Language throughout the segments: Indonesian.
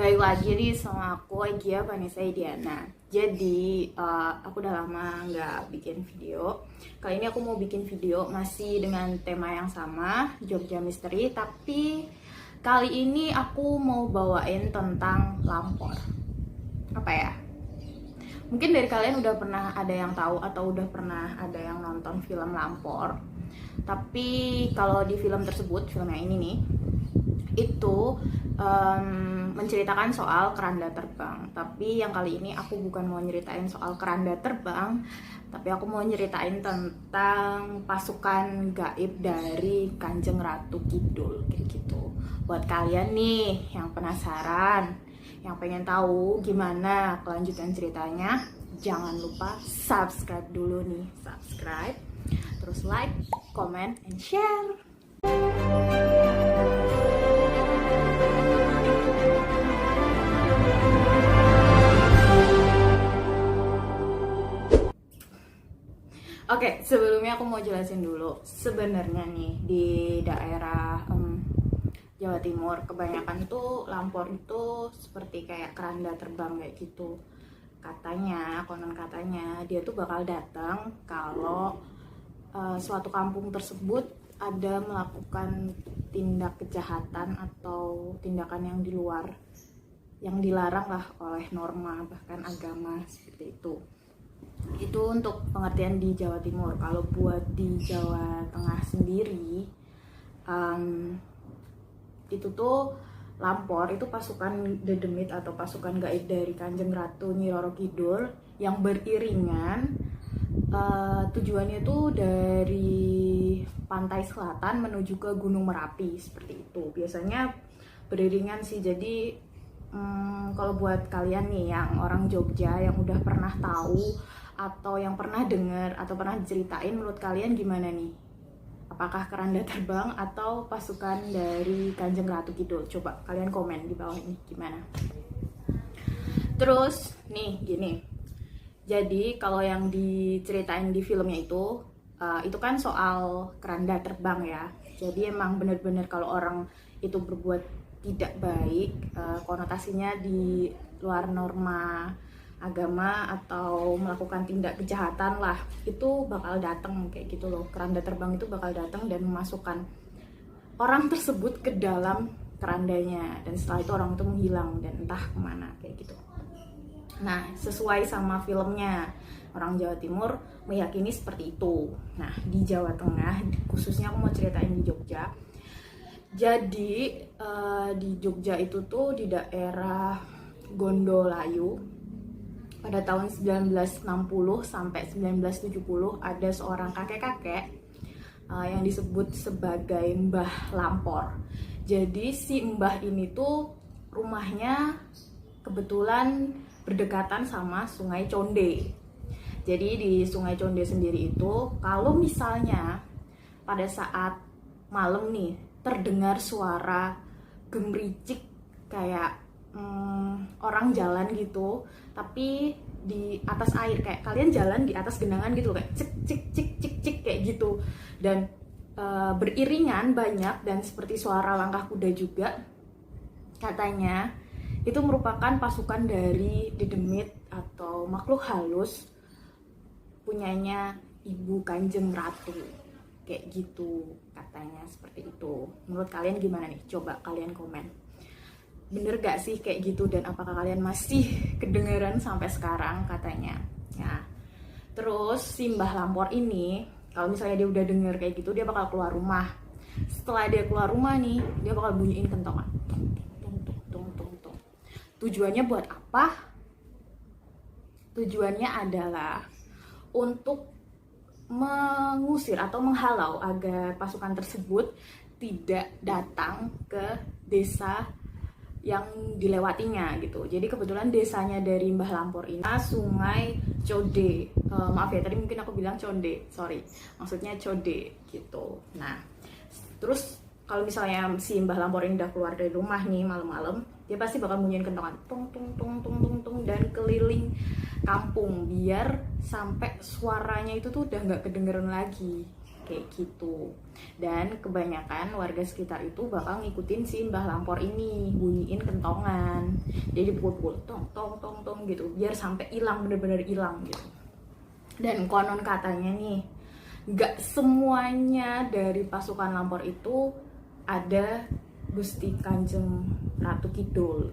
Balik lagi nih sama aku Agia Vanessa Diana. Jadi aku udah lama nggak bikin video. Kali ini aku mau bikin video masih dengan tema yang sama, Jogja Misteri. Tapi kali ini aku mau bawain tentang lampor. Apa ya? Mungkin dari kalian udah pernah ada yang tahu atau udah pernah ada yang nonton film Lampor. Tapi kalau di film tersebut, film yang ini nih, itu menceritakan soal keranda terbang. Tapi yang kali ini aku bukan mau nyeritain soal keranda terbang, tapi aku mau nyeritain tentang pasukan gaib dari Kanjeng Ratu Kidul, kayak gitu. Buat kalian nih yang penasaran, yang pengen tahu gimana kelanjutan ceritanya, jangan lupa subscribe dulu nih, subscribe, terus like, comment, and share. Oke, sebelumnya aku mau jelasin dulu. Sebenarnya nih di daerah Jawa Timur kebanyakan tuh lampor itu seperti kayak keranda terbang kayak gitu. Katanya, konon katanya dia tuh bakal datang kalau suatu kampung tersebut ada melakukan tindak kejahatan atau tindakan yang di luar, yang dilarang lah oleh norma bahkan agama seperti itu. Itu untuk pengertian di Jawa Timur. Kalau buat di Jawa Tengah sendiri, itu tuh lampor itu pasukan dedemit atau pasukan gaib dari Kanjeng Ratu Nyi Roro Kidul yang beriringan. Tujuannya tuh dari pantai selatan menuju ke Gunung Merapi seperti itu. Biasanya beriringan sih. Jadi kalau buat kalian nih yang orang Jogja yang udah pernah tahu atau yang pernah dengar atau pernah diceritain, menurut kalian gimana nih? Apakah keranda terbang atau pasukan dari Kanjeng Ratu Kidul? Coba kalian komen di bawah ini gimana. Terus nih gini. Jadi kalau yang diceritain di filmnya itu kan soal keranda terbang ya. Jadi emang bener-bener kalau orang itu berbuat tidak baik, konotasinya di luar norma agama atau melakukan tindak kejahatan lah, itu bakal datang kayak gitu loh. Keranda terbang itu bakal datang dan memasukkan orang tersebut ke dalam kerandanya, dan setelah itu orang itu menghilang dan entah kemana kayak gitu. Nah, sesuai sama filmnya, orang Jawa Timur meyakini seperti itu. Nah, di Jawa Tengah, khususnya aku mau ceritain di Jogja. Jadi di Jogja itu tuh di daerah Gondolayu pada tahun 1960 sampai 1970 ada seorang kakek-kakek yang disebut sebagai Mbah Lampor. Jadi si Mbah ini tuh rumahnya kebetulan berdekatan sama Sungai Conde. Jadi di Sungai Conde sendiri itu kalau misalnya pada saat malam nih terdengar suara gemericik kayak orang jalan gitu, tapi di atas air, kayak kalian jalan di atas genangan gitu, kayak cik cik cik cik cik kayak gitu, dan beriringan banyak dan seperti suara langkah kuda juga. Katanya itu merupakan pasukan dari dedemit atau makhluk halus punyanya Ibu Kanjeng Ratu kayak gitu, katanya seperti itu. Menurut kalian gimana nih? Coba kalian komen. Bener gak sih kayak gitu, dan apakah kalian masih kedengeran sampai sekarang katanya ya. Terus si Mbah Lampor ini kalau misalnya dia udah denger kayak gitu, dia bakal keluar rumah. Setelah dia keluar rumah nih, dia bakal bunyiin kentongan, tung tung tung tung tung. Tujuannya buat apa? Tujuannya adalah untuk mengusir atau menghalau agar pasukan tersebut tidak datang ke desa yang dilewatinya gitu. Jadi kebetulan desanya dari Mbah Lampor ini Sungai Conde. Maaf ya, tadi mungkin aku bilang Conde, sorry, maksudnya Conde gitu. Nah, terus kalau misalnya si Mbah Lampor ini udah keluar dari rumah nih malam-malam, dia pasti bakal bunyiin kentongan tung tung tung tung tung tung dan keliling kampung biar sampai suaranya itu tuh udah nggak kedengeran lagi kayak gitu. Dan kebanyakan warga sekitar itu bakal ngikutin si Mbah Lampor ini, bunyiin kentongan, jadi pukul-pukul tong tong tong tong gitu biar sampai hilang, bener-bener hilang gitu. Dan konon katanya nih, gak semuanya dari pasukan Lampor itu ada Gusti Kanjeng Ratu Kidul.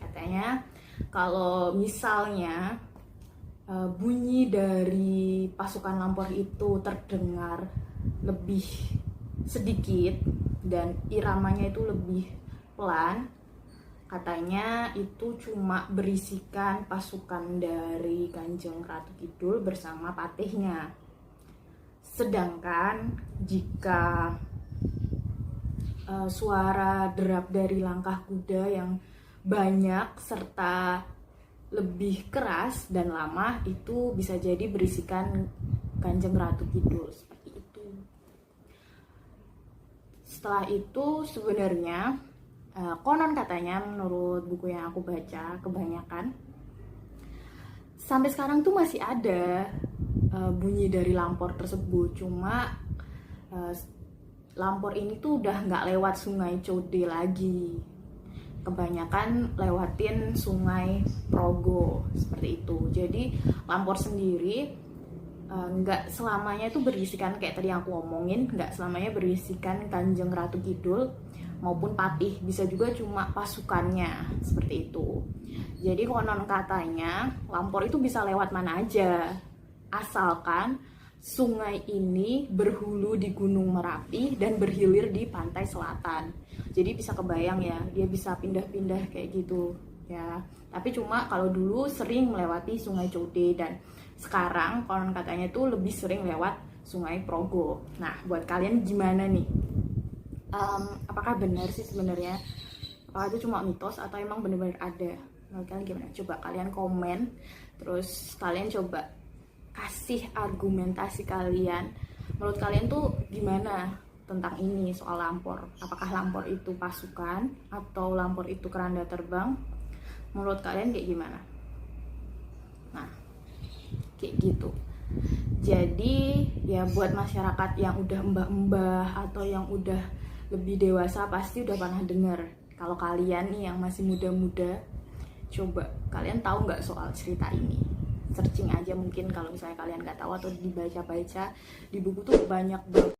Katanya kalau misalnya bunyi dari pasukan Lampor itu terdengar lebih sedikit dan iramanya itu lebih pelan, katanya itu cuma berisikan pasukan dari Kanjeng Ratu Kidul bersama patihnya. Sedangkan jika suara derap dari langkah kuda yang banyak serta lebih keras dan lama, itu bisa jadi berisikan Kanjeng Ratu Kidul, seperti itu. Setelah itu sebenarnya konon katanya, menurut buku yang aku baca kebanyakan, sampai sekarang tuh masih ada bunyi dari Lampor tersebut. Cuma Lampor ini tuh udah nggak lewat Sungai Code lagi, kebanyakan lewatin Sungai Progo, seperti itu. Jadi Lampor sendiri nggak selamanya itu berisikan kayak tadi yang aku omongin, nggak selamanya berisikan Kanjeng Ratu Kidul maupun patih, bisa juga cuma pasukannya, seperti itu. Jadi konon katanya Lampor itu bisa lewat mana aja, asalkan sungai ini berhulu di Gunung Merapi dan berhilir di pantai selatan. Jadi bisa kebayang ya, dia bisa pindah-pindah kayak gitu ya. Tapi cuma kalau dulu sering melewati Sungai Code, dan sekarang konon katanya tuh lebih sering lewat Sungai Progo. Nah, buat kalian gimana nih? Apakah benar sih sebenarnya? Apakah itu cuma mitos atau emang benar-benar ada? Menurut kalian gimana? Coba kalian komen, terus kalian coba kasih argumentasi kalian. Menurut kalian tuh gimana tentang ini, soal Lampor? Apakah Lampor itu pasukan atau Lampor itu keranda terbang? Menurut kalian kayak gimana? Nah, kayak gitu. Jadi ya buat masyarakat yang udah mbah-mbah atau yang udah lebih dewasa pasti udah pernah dengar. Kalau kalian nih yang masih muda-muda, coba kalian tahu nggak soal cerita ini? Searching aja mungkin kalau misalnya kalian nggak tahu, atau dibaca-baca di buku tuh banyak banget.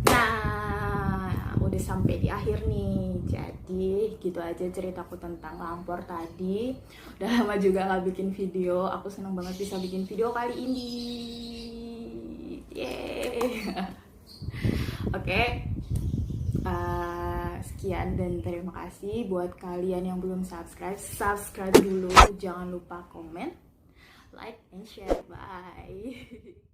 Nah, udah sampai di akhir nih. Jadi gitu aja ceritaku tentang Lampor tadi. Udah lama juga nggak bikin video. Aku seneng banget bisa bikin video kali ini. Yeay. Oke. Sekian dan terima kasih. Buat kalian yang belum subscribe dulu. Jangan lupa komen, like, and share. Bye.